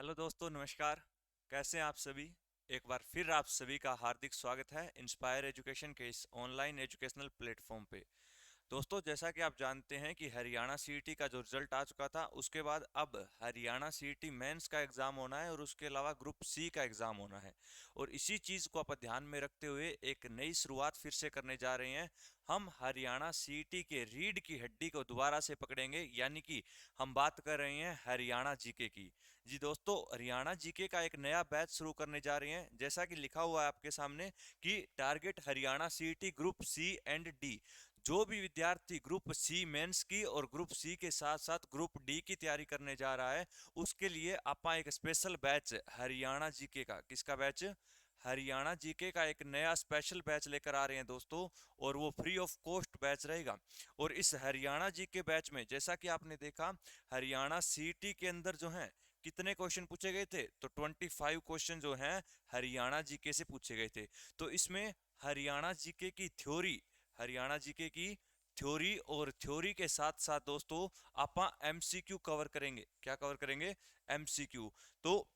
Hello दोस्तों, नमस्कार। कैसे हैं आप सभी? एक बार फिर आप सभी का हार्दिक स्वागत है इंस्पायर एजुकेशन के इस ऑनलाइन एजुकेशनल प्लेटफॉर्म पे। दोस्तों, जैसा कि आप जानते हैं कि हरियाणा सीईटी का जो रिजल्ट आ चुका था, उसके बाद अब हरियाणा सीईटी मेंस का एग्जाम होना है और उसके अलावा ग्रुप सी का एग्जाम होना है। और इसी चीज को आप ध्यान में रखते हुए एक नई शुरुआत फिर से करने जा रहे हैं। हम हरियाणा सीईटी के रीढ़ की हड्डी को दोबारा से पकड़ेंगे, यानी कि हम बात कर रहे हैं हरियाणा जीके की। जी दोस्तों, हरियाणा जीके का एक नया बैच शुरू करने जा रहे हैं। जैसा कि लिखा हुआ है आपके सामने कि target Haryana CET group C and D. जो भी विद्यार्थी ग्रुप सी मेंस की और ग्रुप सी के साथ साथ ग्रुप डी की तैयारी करने जा रहा है, उसके लिए आपा एक स्पेशल बैच हरियाणा जीके का, किसका बैच? हरियाणा जीके का एक नया स्पेशल बैच लेकर आ रहे हैं दोस्तों। और वो फ्री ऑफ कॉस्ट बैच रहेगा। और इस हरियाणा जीके बैच में जैसा कि आपने देखा, हरियाणा सीईटी के अंदर जो है कितने क्वेश्चन पूछे गए थे, तो 25 क्वेश्चन जो हैं हरियाणा जीके से पूछे गए थे। तो इसमें हरियाणा जीके की थ्योरी, हरियाणा जीके की थ्योरी और थ्योरी के साथ साथ दोस्तों आपा एमसीक्यू कवर करेंगे। क्या कवर करेंगे? एमसीक्यू। तो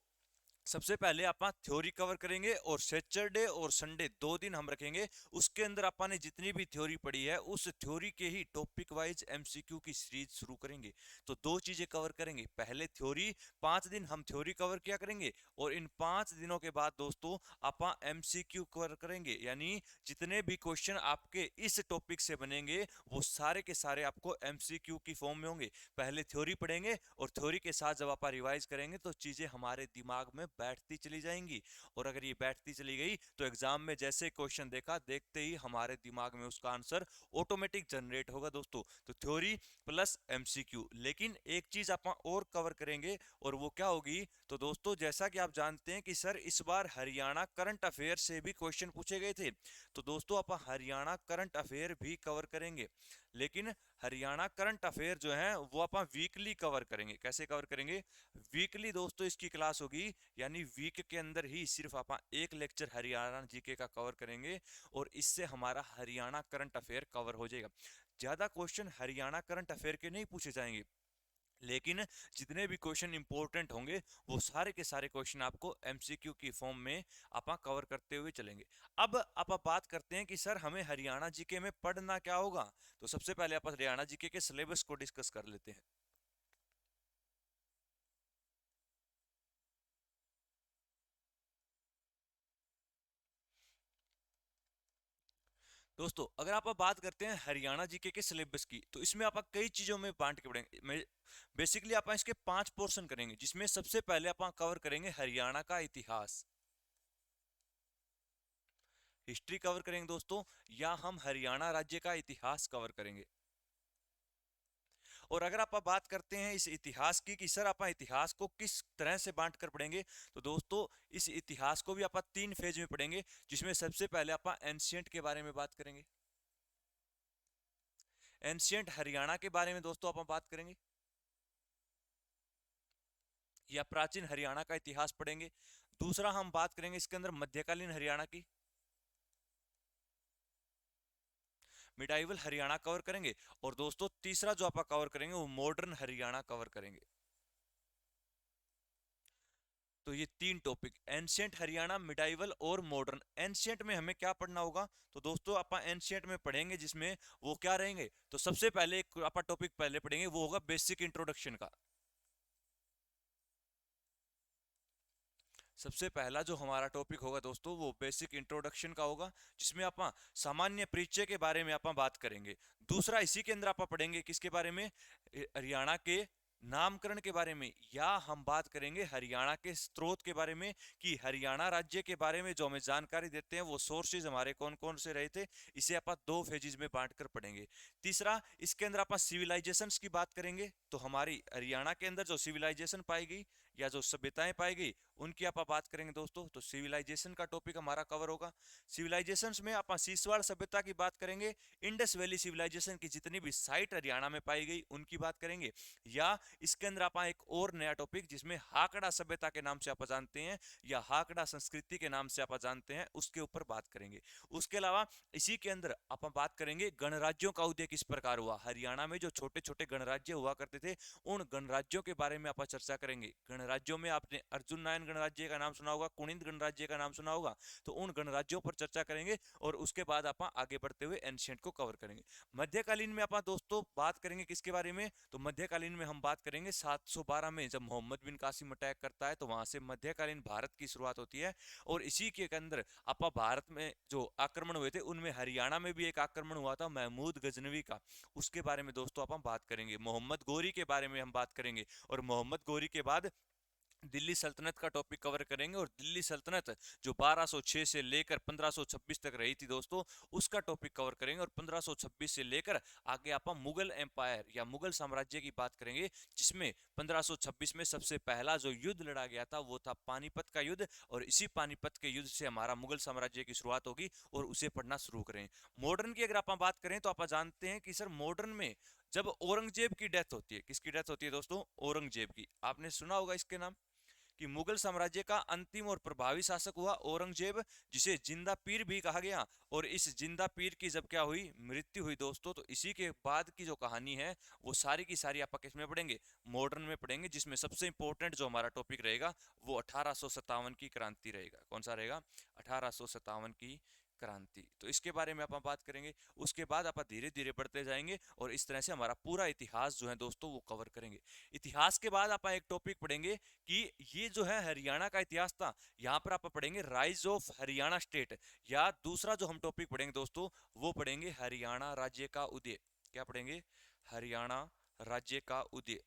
सबसे पहले आप थ्योरी कवर करेंगे और सैटरडे और संडे 2 दिन हम रखेंगे। उसके अंदर आपा ने जितनी भी थ्योरी पढ़ी है उस थ्योरी के ही टॉपिक वाइज एमसीक्यू की सीरीज शुरू करेंगे। तो दो चीजें कवर करेंगे, पहले थ्योरी, 5 दिन हम थ्योरी कवर किया करेंगे और इन 5 दिनों के बाद दोस्तों आपा एमसीक्यू कवर करेंगे। यानी जितने भी क्वेश्चन आपके इस टॉपिक से बनेंगे वो सारे के सारे आपको एमसीक्यू की फॉर्म में होंगे। पहले थ्योरी पढ़ेंगे और थ्योरी के साथ जब आप रिवाइज करेंगे तो चीजें हमारे दिमाग में बैठती चली जाएंगी। और अगर ये बैठती चली गई तो एग्जाम में जैसे क्वेश्चन देखा, देखते ही हमारे दिमाग में उसका आंसर ऑटोमेटिक जनरेट होगा दोस्तों। तो थ्योरी प्लस एमसीक्यू। लेकिन एक चीज आप और कवर करेंगे और वो क्या होगी, तो दोस्तों जैसा कि आप जानते हैं कि सर इस बार हरियाणा करंट अफेयर से भी क्वेश्चन पूछे गए थे। तो दोस्तों आप हरियाणा करंट अफेयर भी कवर करेंगे। लेकिन हरियाणा करंट अफेयर जो है वो अपन वीकली कवर करेंगे। कैसे कवर करेंगे? वीकली दोस्तों इसकी क्लास होगी, यानी वीक के अंदर ही सिर्फ अपन एक लेक्चर हरियाणा जीके का कवर करेंगे और इससे हमारा हरियाणा करंट अफेयर कवर हो जाएगा। ज्यादा क्वेश्चन हरियाणा करंट अफेयर के नहीं पूछे जाएंगे, लेकिन जितने भी क्वेश्चन इंपॉर्टेंट होंगे वो सारे के सारे क्वेश्चन आपको एमसीक्यू की फॉर्म में आप कवर करते हुए चलेंगे। अब आप बात करते हैं कि सर हमें हरियाणा जीके में पढ़ना क्या होगा। तो सबसे पहले आप हरियाणा जीके के सिलेबस को डिस्कस कर लेते हैं। दोस्तों अगर आप बात करते हैं हरियाणा जीके के सिलेबस की, तो इसमें आप कई चीजों में बांट के पढ़ेंगे। बेसिकली आप इसके 5 पोर्शन करेंगे, जिसमें सबसे पहले आप कवर करेंगे हरियाणा का इतिहास, हिस्ट्री कवर करेंगे दोस्तों, या हम हरियाणा राज्य का इतिहास कवर करेंगे। और अगर आप बात करते हैं इस इतिहास की कि सर आप इतिहास को किस तरह से बांट कर पढ़ेंगे, तो दोस्तों इस इतिहास को भी आप 3 फेज में पढ़ेंगे, जिसमें सबसे पहले आप एंशियंट के बारे में बात करेंगे। एंशियंट हरियाणा के बारे में दोस्तों आप बात करेंगे, या प्राचीन हरियाणा का इतिहास पढ़ेंगे। दूसरा हम बात करेंगे इसके अंदर मध्यकालीन हरियाणा की, मिडाइवल हरियाणा कवर करेंगे। और दोस्तों तीसरा जो आप कवर करेंगे वो मॉडर्न हरियाणा कवर करेंगे। तो ये 3 टॉपिक, एंशियंट हरियाणा, मिडाइवल और मॉडर्न। एंशियंट में हमें क्या पढ़ना होगा, तो दोस्तों आप एंशियंट में पढ़ेंगे जिसमें वो क्या रहेंगे, तो सबसे पहले एक आप टॉपिक पहले पढ़ेंगे वो होगा बेसिक इंट्रोडक्शन का। सबसे पहला जो हमारा टॉपिक होगा दोस्तों वो बेसिक इंट्रोडक्शन का होगा, जिसमें आप सामान्य परिचय के बारे में आप बात करेंगे। दूसरा इसी के अंदर आप पढ़ेंगे किसके बारे में, हरियाणा के नामकरण के बारे में, या हम बात करेंगे हरियाणा के स्रोत के बारे में कि हरियाणा राज्य के बारे में जो हमें जानकारी देते हैं वो सोर्सेज हमारे कौन कौन से रहे थे। इसे आप 2 फेजेज में बांट कर पढ़ेंगे। तीसरा इसके अंदर आप सिविलाइजेशंस की बात करेंगे, तो हमारी हरियाणा के अंदर जो सिविलाइजेशन पाई गई या जो सभ्यताएं पाई गई उनकी आप बात करेंगे दोस्तों। तो सिविलाइजेशन का टॉपिक हमारा कवर होगा। सिविलाइजेशंस में आप सीसवाड़ सभ्यता की बात करेंगे, इंडस वैली सिविलाइजेशन की जितनी भी साइट हरियाणा में पाई गई उनकी बात करेंगे। या इसके अंदर आप एक और नया टॉपिक जिसमें हाकड़ा सभ्यता के नाम से आप जानते हैं या हाकड़ा संस्कृति के नाम से आप जानते हैं उसके ऊपर बात करेंगे। उसके अलावा इसी के अंदर आप बात करेंगे गणराज्यों का उदय किस प्रकार हुआ। हरियाणा में जो छोटे छोटे गणराज्य हुआ करते थे उन गणराज्यों के बारे में आप चर्चा करेंगे। गणराज्यों में आपने अर्जुन नारायण गणराज्य का नाम सुना होगा, कुणिंद गणराज्य का नाम सुना होगा, तो उन गणराज्यों पर चर्चा करेंगे और उसके बाद आप आगे बढ़ते हुए एंशिएंट को कवर करेंगे। मध्यकालीन में आप दोस्तों बात करेंगे किसके बारे में, तो मध्यकालीन में हम बात करेंगे 712 में जब मोहम्मद बिन कासिम अटैक करता है, तो वहां से मध्यकालीन भारत की शुरुआत होती है। और इसी के अंदर आप भारत में जो आक्रमण हुए थे उनमें हरियाणा में भी एक आक्रमण हुआ था महमूद गजनवी का, उसके बारे में दोस्तों आप बात करेंगे। मोहम्मद गोरी के बारे में हम बात करेंगे और मोहम्मद गोरी के बाद दिल्ली सल्तनत का टॉपिक कवर करेंगे। और दिल्ली सल्तनत जो 1206 से लेकर 1526 तक रही थी दोस्तों, उसका टॉपिक कवर करेंगे। और 1526 से लेकर आगे आप मुगल एम्पायर या मुगल साम्राज्य की बात करेंगे, जिसमें 1526 में सबसे पहला जो युद्ध लड़ा गया था वो था पानीपत का युद्ध। और इसी पानीपत के युद्ध से हमारा मुगल साम्राज्य की शुरुआत होगी और उसे पढ़ना शुरू करें। मॉडर्न की अगर आप बात करें तो आप जानते हैं कि सर मॉडर्न में जब औरंगजेब की डेथ होती है, किसकी डेथ होती है दोस्तों, औरंगजेब की, आपने सुना होगा इसके नाम, कि मुगल साम्राज्य का अंतिम और प्रभावी शासक हुआ औरंगजेब, जिसे जिंदा पीर भी कहा गया। और इस जिंदा पीर की जब क्या हुई, मृत्यु हुई दोस्तों, तो इसी के बाद की जो कहानी है वो सारी की सारी आप किसमें पढ़ेंगे, मॉडर्न में पढ़ेंगे, जिसमें सबसे इंपॉर्टेंट जो हमारा टॉपिक रहेगा वो 1857 की क्रांति रहेगा। कौन सा रहेगा, 1857 की क्रांति। तो इसके बारे में आप बात करेंगे। उसके बाद आप धीरे धीरे बढ़ते जाएंगे और इस तरह से हमारा पूरा इतिहास जो है दोस्तों वो कवर करेंगे। इतिहास के बाद आप एक टॉपिक पढ़ेंगे कि ये जो है हरियाणा का इतिहास था, यहाँ पर आप पढ़ेंगे राइज ऑफ हरियाणा स्टेट, या दूसरा जो हम टॉपिक पढ़ेंगे दोस्तों वो पढ़ेंगे हरियाणा राज्य का उदय। क्या पढ़ेंगे, हरियाणा राज्य का उदय।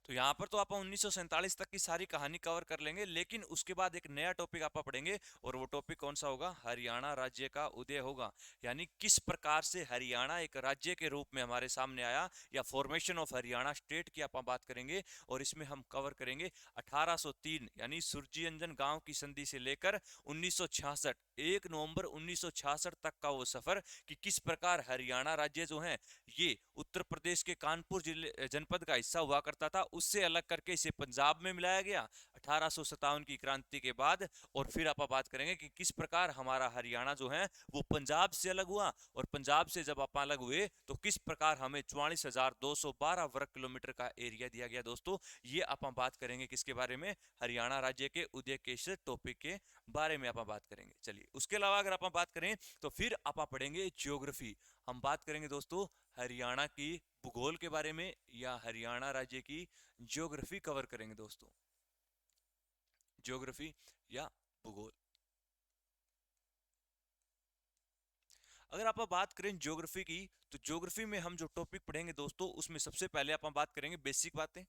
तो यहाँ पर तो आप 1947 तक की सारी कहानी कवर कर लेंगे, लेकिन उसके बाद एक नया टॉपिक आप पढ़ेंगे और वो टॉपिक कौन सा होगा, हरियाणा राज्य का उदय होगा। यानी किस प्रकार से हरियाणा एक राज्य के रूप में हमारे सामने आया, या फॉर्मेशन ऑफ हरियाणा स्टेट की आप बात करेंगे। और इसमें हम कवर करेंगे 1803 यानी सुरजीअंजन गांव की संधि से लेकर 1966 1 नवंबर 1966 तक का वो सफर, कि किस प्रकार हरियाणा राज्य जो है ये उत्तर प्रदेश के कानपुर जिले जनपद का हिस्सा हुआ करता था, उससे अलग करके इसे पंजाब में मिलाया गया 1857 की क्रांति के बाद। और फिर आप बात करेंगे कि किस प्रकार हमारा हरियाणा जो है वो पंजाब से अलग हुआ, और पंजाब से जब आप अलग हुए तो किस प्रकार हमें 44,212 वर्ग किलोमीटर का एरिया दिया गया दोस्तों। ये आप बात करेंगे किसके बारे में, हरियाणा राज्य के उदय के इस टॉपिक के बारे में आप बात करेंगे। चलिए उसके अलावा अगर आप बात करें तो फिर आप पढ़ेंगे ज्योग्राफी। हम बात करेंगे दोस्तों हरियाणा की भूगोल के बारे में, या हरियाणा राज्य की ज्योग्राफी कवर करेंगे दोस्तों, ज्योग्राफी या भूगोल। अगर आप बात करें ज्योग्राफी की, तो ज्योग्राफी में हम जो टॉपिक पढ़ेंगे दोस्तों उसमें सबसे पहले आप बात करेंगे बेसिक बातें,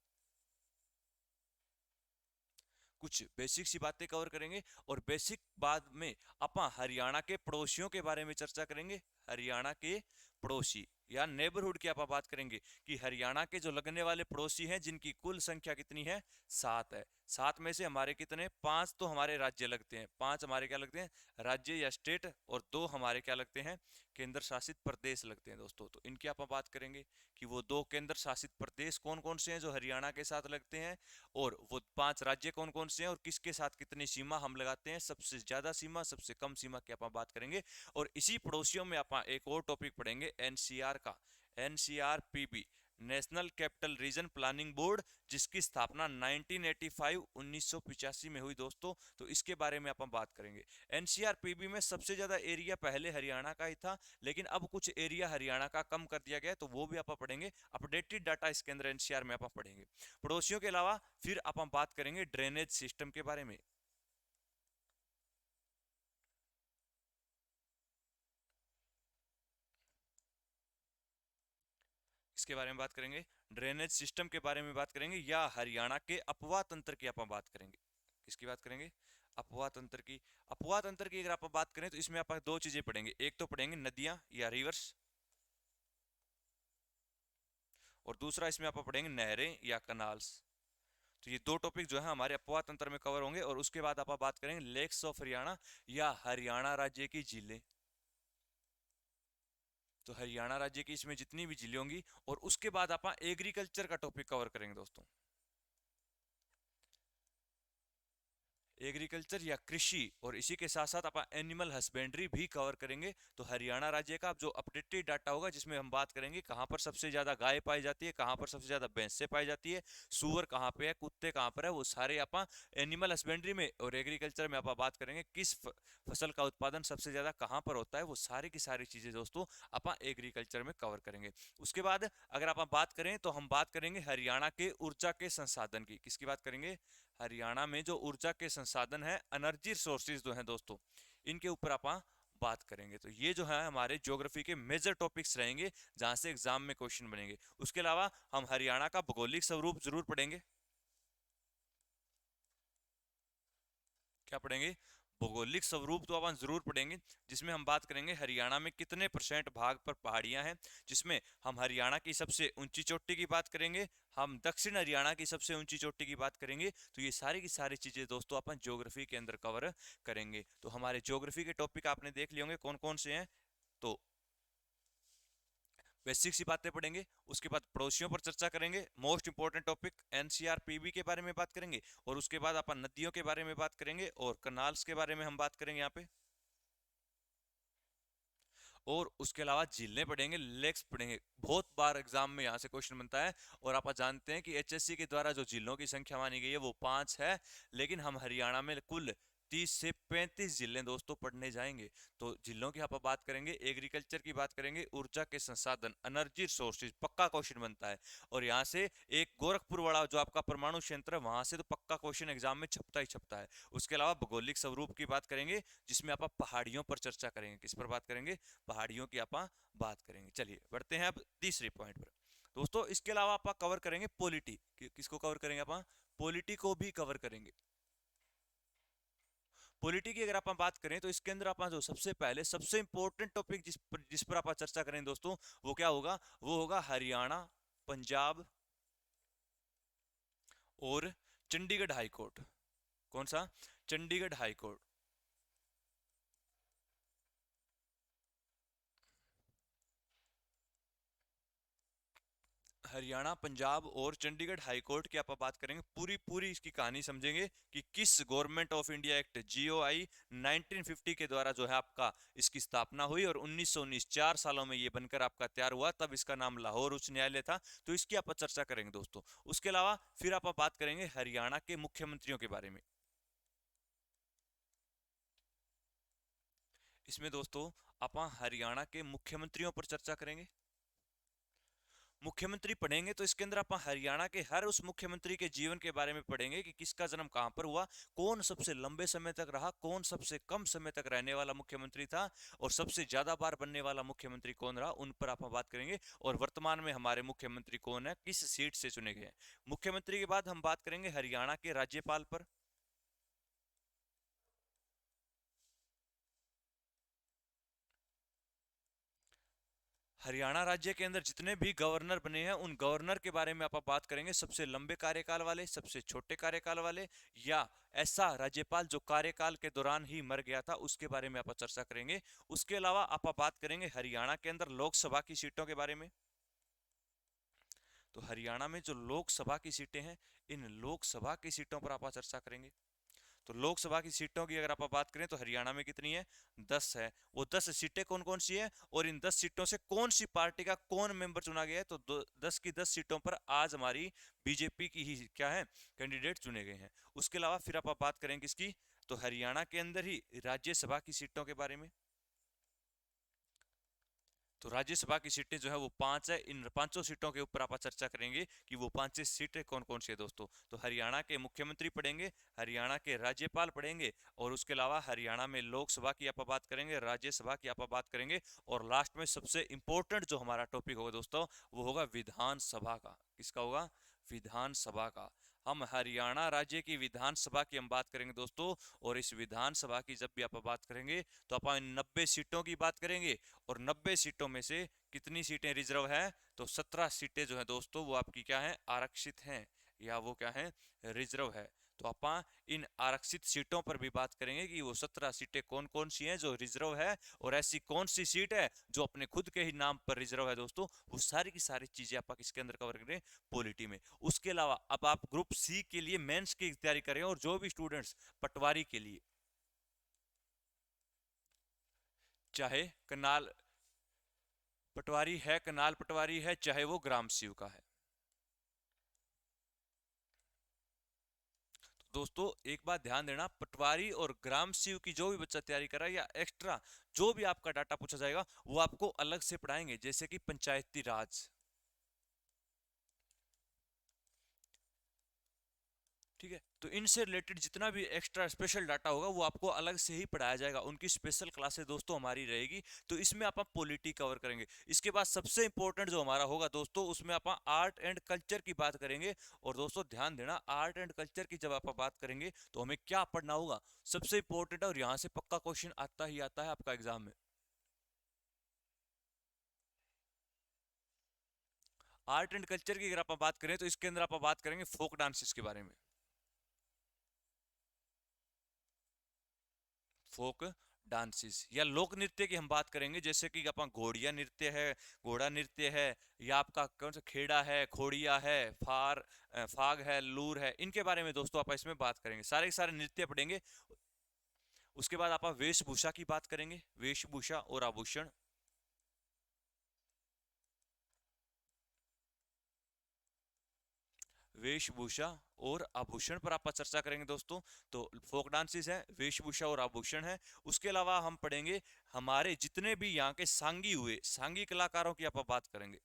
कुछ बेसिक सी बातें कवर करेंगे। और बेसिक बाद में अपन हरियाणा के पड़ोसियों के बारे में चर्चा करेंगे। हरियाणा के पड़ोसी या नेबरहुड की आप बात करेंगे कि हरियाणा के जो लगने वाले पड़ोसी हैं जिनकी कुल संख्या कितनी है, 7 है। 7 में से हमारे कितने, 5 तो हमारे राज्य लगते हैं, 5 हमारे क्या लगते हैं, राज्य या स्टेट, और 2 हमारे क्या लगते हैं, केंद्र शासित प्रदेश लगते हैं दोस्तों। तो इनकी आप बात करेंगे कि वो 2 केंद्र शासित प्रदेश कौन कौन से हैं जो हरियाणा के साथ लगते हैं, और वो 5 राज्य कौन कौन से हैं और किसके साथ कितनी सीमा हम लगाते हैं, सबसे ज्यादा सीमा सबसे कम सीमा की आप बात करेंगे। और इसी पड़ोसियों में आप एक और टॉपिक पढ़ेंगे एनसीआर का, NCR PB, national capital region planning board, जिसकी स्थापना 1985 1985 में हुई दोस्तों। तो इसके बारे में आप बात करेंगे। एनसीआर पीबी में सबसे ज्यादा एरिया पहले हरियाणा का ही था, लेकिन अब कुछ एरिया हरियाणा का कम कर दिया गया, तो वो भी आप पढ़ेंगे। अपडेटेड डाटा इसके अंदर एनसीआर में आप पढ़ेंगे। पड़ोसियों के अलावा फिर आप बात करेंगे ड्रेनेज सिस्टम के बारे में, इसके बारे में बात करेंगे, ड्रेनेज सिस्टम के बारे में बात करेंगे, या हरियाणा के अपवाह तंत्र की आप बात करेंगे। किसकी बात करेंगे, अपवाह तंत्र की। अपवाह तंत्र की अगर आप बात करें तो इसमें आप दो चीजें पढ़ेंगे, एक तो पढ़ेंगे नदियां या रिवर्स, और दूसरा इसमें आप पढ़ेंगे नहरें या कनाल्स। तो ये दो टॉपिक जो है हमारे अपवाह तंत्र में कवर होंगे। और उसके बाद आप बात करेंगे लेक्स ऑफ हरियाणा या हरियाणा राज्य की झीलें। तो हरियाणा राज्य की इसमें जितनी भी झीलें होंगी। और उसके बाद आप एग्रीकल्चर का टॉपिक कवर करेंगे दोस्तों। एग्रीकल्चर या कृषि, और इसी के साथ साथ अपन एनिमल हस्बेंड्री भी कवर करेंगे। तो हरियाणा राज्य का जो अपडेटेड डाटा होगा, जिसमें हम बात करेंगे कहाँ पर सबसे ज्यादा गाय पाई जाती है, कहाँ पर सबसे ज्यादा भैंसें पाई जाती है, सुअर कहाँ पे है, कुत्ते कहाँ पर है, वो सारे अपन एनिमल हस्बेंड्री में और एग्रीकल्चर में अपन बात करेंगे। किस फसल का उत्पादन सबसे ज्यादा कहाँ पर होता है, वो सारी की सारी चीजें दोस्तों अपन एग्रीकल्चर में कवर करेंगे। उसके बाद अगर अपन बात करें तो हम बात करेंगे हरियाणा के ऊर्जा के संसाधन की। किसकी बात करेंगे? हरियाणा में जो ऊर्जा के संसाधन है, एनर्जी सोर्सेज जो हैं दोस्तों, इनके ऊपर अपन बात करेंगे। तो ये जो है हमारे ज्योग्राफी के मेजर टॉपिक्स रहेंगे, जहां से एग्जाम में क्वेश्चन बनेंगे। उसके अलावा हम हरियाणा का भौगोलिक स्वरूप जरूर पढ़ेंगे। क्या पढ़ेंगे? भौगोलिक स्वरूप तो अपन जरूर पढ़ेंगे, जिसमें हम बात करेंगे हरियाणा में कितने परसेंट भाग पर पहाड़ियां हैं, जिसमें हम हरियाणा की सबसे ऊंची चोटी की बात करेंगे, हम दक्षिण हरियाणा की सबसे ऊंची चोटी की बात करेंगे। तो ये सारी की सारी चीजें दोस्तों अपन ज्योग्राफी के अंदर कवर करेंगे। तो हमारे ज्योग्राफी के टॉपिक आपने देख लिए होंगे कौन कौन से हैं। तो बेसिक सी बातें पढ़ेंगे, उसके बाद पड़ोसियों पर चर्चा करेंगे, मोस्ट इंपोर्टेंट टॉपिक एनसीआरपीबी के बारे में बात करेंगे, और उसके बाद अपन नदियों के बारे में बात करेंगे और कनाल्स के बारे में हम बात करेंगे यहाँ पे। और उसके अलावा झीलें पढ़ेंगे, लेक्स पढ़ेंगे। बहुत बार एग्जाम में यहाँ से क्वेश्चन बनता है, और आप जानते हैं कि एचएससी के द्वारा जो झीलों की संख्या मानी गई है वो 5 है, लेकिन हम हरियाणा में कुल 30 से 35 जिले दोस्तों पढ़ने जाएंगे। तो जिलों की आप बात करेंगे, एग्रीकल्चर की बात करेंगे, ऊर्जा के संसाधन, एनर्जी सोर्सेज, पक्का क्वेश्चन बनता है। और यहाँ से एक गोरखपुर वाला जो आपका परमाणु क्षेत्र है, वहां से तो पक्का क्वेश्चन एग्जाम में छपता ही छपता है। उसके अलावा भौगोलिक स्वरूप की बात करेंगे, जिसमें आप पहाड़ियों पर चर्चा करेंगे। किस पर बात करेंगे? पहाड़ियों की आप बात करेंगे। चलिए बढ़ते हैं अब तीसरे पॉइंट पर दोस्तों। इसके अलावा आप कवर करेंगे पॉलिटी। किसको कवर करेंगे? आप पॉलिटी को भी कवर करेंगे। पॉलिटी की अगर आप बात करें तो इसके अंदर आप जो सबसे पहले सबसे इंपॉर्टेंट टॉपिक जिस पर आप चर्चा करें दोस्तों, वो क्या होगा? वो होगा हरियाणा, पंजाब और चंडीगढ़ हाई कोर्ट। कौन सा? Chandigarh high court. हरियाणा, पंजाब और चंडीगढ़ हाई कोर्ट की आप बात करेंगे। पूरी पूरी इसकी कहानी समझेंगे कि किस government of India act GOI 1950 के द्वारा जो है आपका इसकी स्थापना हुई, और 1919 4 सालों में ये बनकर आपका तैयार हुआ। तब इसका नाम लाहौर उच्च न्यायालय था। तो इसकी आप चर्चा करेंगे दोस्तों। उसके अलावा फिर आप बात करेंगे हरियाणा के मुख्यमंत्रियों के बारे में। इसमें दोस्तों आप हरियाणा के मुख्यमंत्रियों पर चर्चा करेंगे। मुख्यमंत्री पढ़ेंगे तो इसके अंदर आप हरियाणा के हर उस मुख्यमंत्री के जीवन के बारे में पढ़ेंगे कि किसका जन्म कहां पर हुआ, कौन सबसे लंबे समय तक रहा, कौन सबसे कम समय तक रहने वाला मुख्यमंत्री था, और सबसे ज्यादा बार बनने वाला मुख्यमंत्री कौन रहा, उन पर आप बात करेंगे। और वर्तमान में हमारे मुख्यमंत्री कौन है, किस सीट से चुने गए हैं। मुख्यमंत्री के बाद हम बात करेंगे हरियाणा के राज्यपाल पर। हरियाणा राज्य के अंदर जितने भी गवर्नर बने हैं, उन गवर्नर के बारे में आप बात करेंगे। सबसे लंबे कार्यकाल वाले, सबसे छोटे कार्यकाल वाले, या ऐसा राज्यपाल जो कार्यकाल के दौरान ही मर गया था, उसके बारे में आप चर्चा करेंगे। उसके अलावा आप बात करेंगे हरियाणा के अंदर लोकसभा की सीटों के बारे में। तो हरियाणा में जो लोकसभा की सीटें हैं, इन लोकसभा की सीटों पर आप चर्चा करेंगे। तो लोकसभा की सीटों की अगर आप बात करें तो हरियाणा में कितनी है? 10 है। वो 10 सीटें कौन कौन सी है, और इन 10 सीटों से कौन सी पार्टी का कौन मेंबर चुना गया है? तो 10 की 10 सीटों पर आज हमारी बीजेपी की ही क्या है, कैंडिडेट चुने गए हैं। उसके अलावा फिर आप बात करें किसकी? तो हरियाणा के अंदर ही राज्यसभा की सीटों के बारे में। तो राज्यसभा की सीटें जो है वो 5 है। इन पांचों सीटों के ऊपर आप चर्चा करेंगे कि वो 5 सीटें कौन कौन सी है दोस्तों। तो हरियाणा के मुख्यमंत्री पढ़ेंगे, हरियाणा के राज्यपाल पढ़ेंगे, और उसके अलावा हरियाणा में लोकसभा की आप बात करेंगे, राज्यसभा की आप बात करेंगे, और लास्ट में सबसे इंपॉर्टेंट जो हमारा टॉपिक होगा दोस्तों, वो होगा विधानसभा का। किसका होगा? विधानसभा का। हम हरियाणा राज्य की विधानसभा की हम बात करेंगे दोस्तों। और इस विधानसभा की जब भी आप बात करेंगे तो अपन 90 सीटों की बात करेंगे, और 90 सीटों में से कितनी सीटें रिजर्व है? तो 17 सीटें जो है दोस्तों वो आपकी क्या है, आरक्षित हैं, या वो क्या है, रिजर्व है। तो अपन इन आरक्षित सीटों पर भी बात करेंगे कि वो 17 सीटें कौन कौन सी हैं जो रिजर्व है, और ऐसी कौन सी सीट है जो अपने खुद के ही नाम पर रिजर्व है दोस्तों। वो सारी की सारी चीजें आप किसके अंदर कवर करें, पॉलिटी में। उसके अलावा अब आप ग्रुप सी के लिए मेंस की तैयारी करें, और जो भी स्टूडेंट्स पटवारी के लिए, चाहे कनाल पटवारी है, कनाल पटवारी है, चाहे वो ग्राम सीव का है। तो दोस्तों एक बात ध्यान देना, पटवारी और ग्राम सीव की जो भी बच्चा तैयारी कर रहा है या एक्स्ट्रा जो भी आपका डाटा पूछा जाएगा वो आपको अलग से पढ़ाएंगे, जैसे कि पंचायती राज। ठीक है, तो इनसे रिलेटेड जितना भी एक्स्ट्रा स्पेशल डाटा होगा वो आपको अलग से ही पढ़ाया जाएगा, उनकी स्पेशल क्लासेस दोस्तों हमारी रहेगी। तो इसमें आप पॉलिटी कवर करेंगे। इसके बाद सबसे इंपॉर्टेंट जो हमारा होगा दोस्तों, उसमें आप आर्ट एंड कल्चर की बात करेंगे। और दोस्तों ध्यान देना, आर्ट एंड कल्चर की जब आप बात करेंगे तो हमें क्या पढ़ना होगा, सबसे इंपॉर्टेंट है, और यहाँ से पक्का क्वेश्चन आता ही आता है आपका एग्जाम में। आर्ट एंड कल्चर की अगर आप बात करें तो इसके अंदर आप बात करेंगे फोक डांसेस के बारे में। फोक डांसेस या लोक नृत्य की हम बात करेंगे, जैसे कि अपना घोड़िया नृत्य है, घोड़ा नृत्य है, या आपका कौन सा खेड़ा है, खोड़िया है, फाग है, लूर है, इनके बारे में दोस्तों आप इसमें बात करेंगे, सारे के सारे नृत्य पढ़ेंगे। उसके बाद आप वेशभूषा की बात करेंगे, वेशभूषा और आभूषण। वेशभूषा और आभूषण पर आप चर्चा करेंगे दोस्तों। तो फोक डांसेस है, वेशभूषा और आभूषण है। उसके अलावा हम पढ़ेंगे हमारे जितने भी यहाँ के सांगी हुए, सांगी कलाकारों की आप बात करेंगे,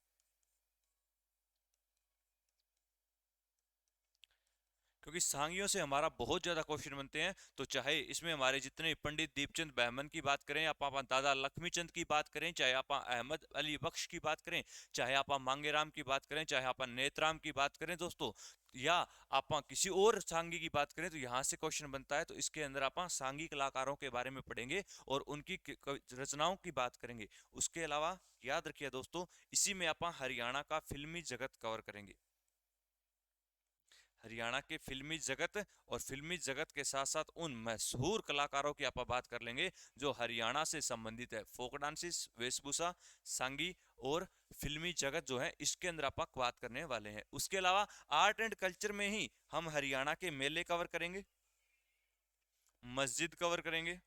क्योंकि सांगियों से हमारा बहुत ज्यादा क्वेश्चन बनते हैं। तो चाहे इसमें हमारे जितने पंडित दीपचंद बहमन की बात करें, आप दादा लक्ष्मी चंद की बात करें, चाहे आप अहमद अली बख्श की बात करें, चाहे आप मांगेराम की बात करें, चाहे आप नेतराम की बात करें दोस्तों, या आप किसी और सांगी की बात करें, तो यहाँ से क्वेश्चन बनता है। तो इसके अंदर आप सांगी कलाकारों के बारे में पढ़ेंगे और उनकी रचनाओं की बात करेंगे। उसके अलावा याद रखिए दोस्तों, इसी में आप हरियाणा का फिल्मी जगत कवर करेंगे, हरियाणा के फिल्मी जगत, और फिल्मी जगत के साथ साथ उन मशहूर कलाकारों की आप बात कर लेंगे जो हरियाणा से संबंधित है। फोक डांसिस, वेशभूषा, सांगी और फिल्मी जगत जो है, इसके अंदर आप बात करने वाले हैं। उसके अलावा आर्ट एंड कल्चर में ही हम हरियाणा के मेले कवर करेंगे, मस्जिद कवर करेंगे,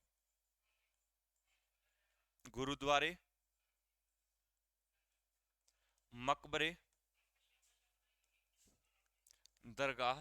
गुरुद्वारे, मकबरे, दरगाह।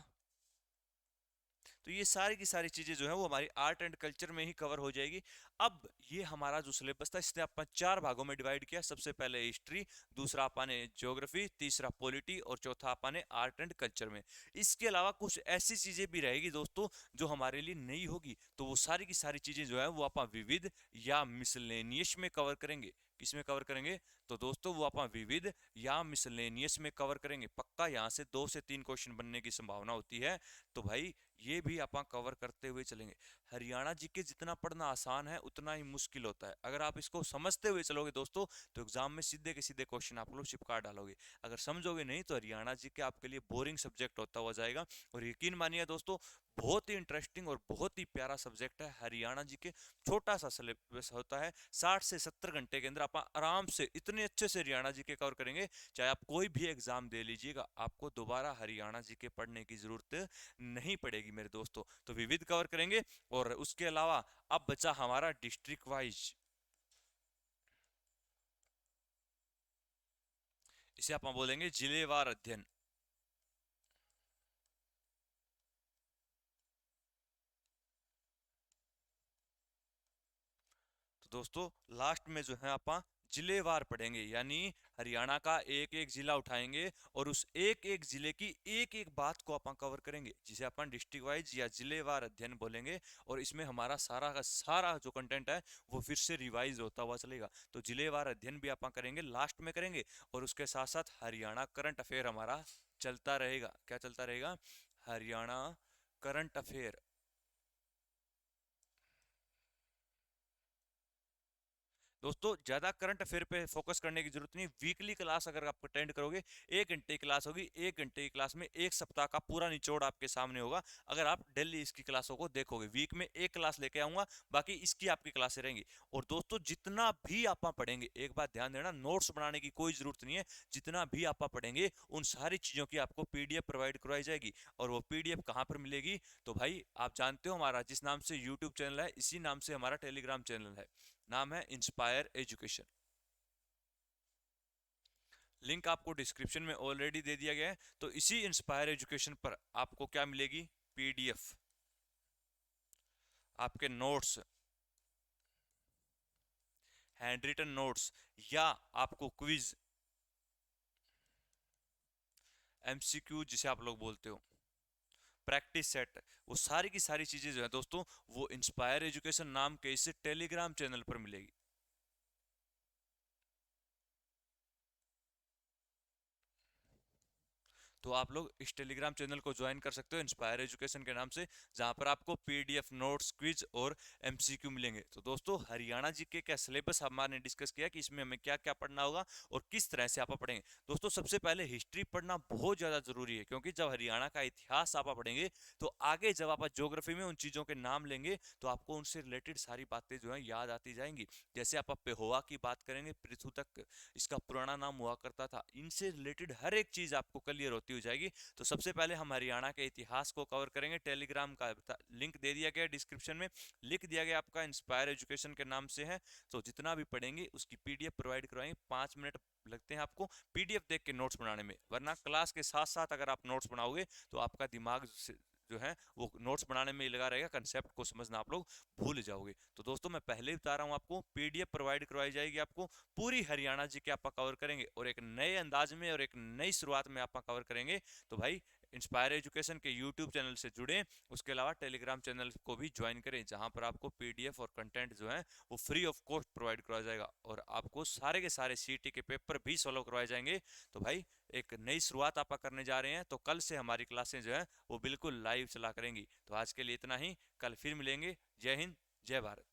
तो ये सारी की सारी चीजें जो है वो हमारी आर्ट एंड कल्चर में ही कवर हो जाएगी। अब ये हमारा जो सिलेबस था, इसने अपन चार भागों में डिवाइड किया। सबसे पहले हिस्ट्री, दूसरा अपन ने ज्योग्राफी, तीसरा पॉलिटी, और चौथा अपन ने आर्ट एंड कल्चर में। इसके अलावा कुछ ऐसी चीजें भी रहेगी दोस्तों जो हमारे लिए नई होगी, तो वो सारी की सारी चीजें जो है वो अपन विविध या मिसलेनियस में कवर करेंगे। किसमें कवर करेंगे, तो दोस्तों वो अपन विविध या मिसलेनियस में कवर करेंगे। पक्का यहाँ से 2 से 3 क्वेश्चन बनने की संभावना होती है। तो भाई ये भी आप कवर करते हुए चलेंगे। हरियाणा जीके जितना पढ़ना आसान है उतना ही मुश्किल होता है। अगर आप इसको समझते हुए चलोगे दोस्तों, तो एग्जाम में सीधे के सीधे क्वेश्चन आप लोग चिपका डालोगे। अगर समझोगे नहीं तो हरियाणा जीके आपके लिए बोरिंग सब्जेक्ट होता हुआ जाएगा। और यकीन मानिए दोस्तों, बहुत ही इंटरेस्टिंग और बहुत ही प्यारा सब्जेक्ट है हरियाणा जीके। छोटा सा सिलेबस होता है, 60 से 70 घंटे के अंदर आप आराम से इतने अच्छे से हरियाणा जीके कवर करेंगे, चाहे आप कोई भी एग्जाम दे लीजिएगा, आपको दोबारा हरियाणा जीके पढ़ने की जरूरत नहीं पड़ेगी मेरे दोस्तों। तो विविध कवर करेंगे। और उसके अलावा अब बचा हमारा डिस्ट्रिक्ट वाइज, इसे आप बोलेंगे जिलेवार अध्ययन। तो दोस्तों लास्ट में जो है आप जिलेवार पढ़ेंगे, यानी हरियाणा का एक एक जिला उठाएंगे और उस एक एक जिले की एक एक बात को अपन कवर करेंगे, जिसे अपन डिस्ट्रिक्ट वाइज या जिलेवार अध्ययन बोलेंगे। और इसमें हमारा सारा का सारा जो कंटेंट है वो फिर से रिवाइज होता हुआ चलेगा। तो जिलेवार अध्ययन भी अपन करेंगे, लास्ट में करेंगे। और उसके साथ साथ हरियाणा करंट अफेयर हमारा चलता रहेगा। क्या चलता रहेगा, हरियाणा करंट अफेयर। दोस्तों ज़्यादा करंट अफेयर पे फोकस करने की जरूरत नहीं, वीकली क्लास अगर आप अटेंड करोगे, 1 घंटे की क्लास होगी, 1 घंटे की क्लास में एक सप्ताह का पूरा निचोड़ आपके सामने होगा। अगर आप डेली इसकी क्लासों को देखोगे, वीक में एक क्लास लेके आऊंगा, बाकी इसकी आपकी क्लासें रहेंगी। और दोस्तों जितना भी आप पढ़ेंगे, एक बात ध्यान देना, नोट्स बनाने की कोई जरूरत नहीं है। जितना भी आप पढ़ेंगे उन सारी चीज़ों की आपको पीडीएफ प्रोवाइड करवाई जाएगी। और वो पीडीएफ कहाँ पर मिलेगी? तो भाई आप जानते हो हमारा जिस नाम से यूट्यूब चैनल है, इसी नाम से हमारा टेलीग्राम चैनल है, नाम है इंस्पायर एजुकेशन। लिंक आपको डिस्क्रिप्शन में ऑलरेडी दे दिया गया है। तो इसी इंस्पायर एजुकेशन पर आपको क्या मिलेगी? पीडीएफ, आपके नोट्स, हैंड रिटन नोट्स, या आपको क्विज, एमसीक्यू जिसे आप लोग बोलते हो, प्रैक्टिस सेट, वो सारी की सारी चीजें जो है दोस्तों, वो इंस्पायर एजुकेशन नाम के इस टेलीग्राम चैनल पर मिलेगी। तो आप लोग इस टेलीग्राम चैनल को ज्वाइन कर सकते हो इंस्पायर एजुकेशन के नाम से, जहां पर आपको पीडीएफ नोट्स, क्विज और एमसीक्यू मिलेंगे। तो दोस्तों हरियाणा जीके का सिलेबस हमारे डिस्कस किया कि इसमें हमें क्या क्या पढ़ना होगा और किस तरह से आप पढ़ेंगे। दोस्तों सबसे पहले हिस्ट्री पढ़ना बहुत ज़्यादा जरूरी है, क्योंकि जब हरियाणा का इतिहास आप पढ़ेंगे तो आगे जब आप ज्योग्राफी में उन चीज़ों के नाम लेंगे तो आपको उनसे रिलेटेड सारी बातें जो है याद आती जाएंगी। जैसे आप पेहोवा की बात करेंगे, पृथु तक इसका पुराना नाम हुआ करता था, इनसे रिलेटेड हर एक चीज आपको क्लियर होती हो जाएगी। तो सबसे पहले हम हरियाणा के इतिहास को कवर करेंगे। टेलीग्राम का लिंक दे दिया गया डिस्क्रिप्शन में, लिख दिया गया आपका इंस्पायर एजुकेशन के नाम से है। तो जितना भी पढ़ेंगे उसकी पीडीएफ प्रोवाइड करवाएंगे, 5 मिनट लगते हैं आपको पीडीएफ देख के नोट्स बनाने में, वरना क्लास के साथ साथ अगर आप नोट्स बनाओगे तो आपका दिमाग जो है वो नोट्स बनाने में ही लगा रहेगा, कंसेप्ट को समझना आप लोग भूल जाओगे। तो दोस्तों मैं पहले ही बता रहा हूँ आपको, पीडीएफ प्रोवाइड करवाई जाएगी आपको, पूरी हरियाणा जी के आप कवर करेंगे और एक नए अंदाज में और एक नई शुरुआत में आप कवर करेंगे। तो भाई इंस्पायर एजुकेशन के यूट्यूब चैनल से जुड़े, उसके अलावा टेलीग्राम चैनल को भी ज्वाइन करें, जहां पर आपको पीडीएफ और कंटेंट जो है वो फ्री ऑफ कॉस्ट प्रोवाइड करवाया जाएगा और आपको सारे के सारे सीटी के पेपर भी सॉल्व करवाए जाएंगे। तो भाई एक नई शुरुआत आप करने जा रहे हैं, तो कल से हमारी क्लासें जो है वो बिल्कुल लाइव चला करेंगी। तो आज के लिए इतना ही, कल फिर मिलेंगे। जय हिंद, जय भारत।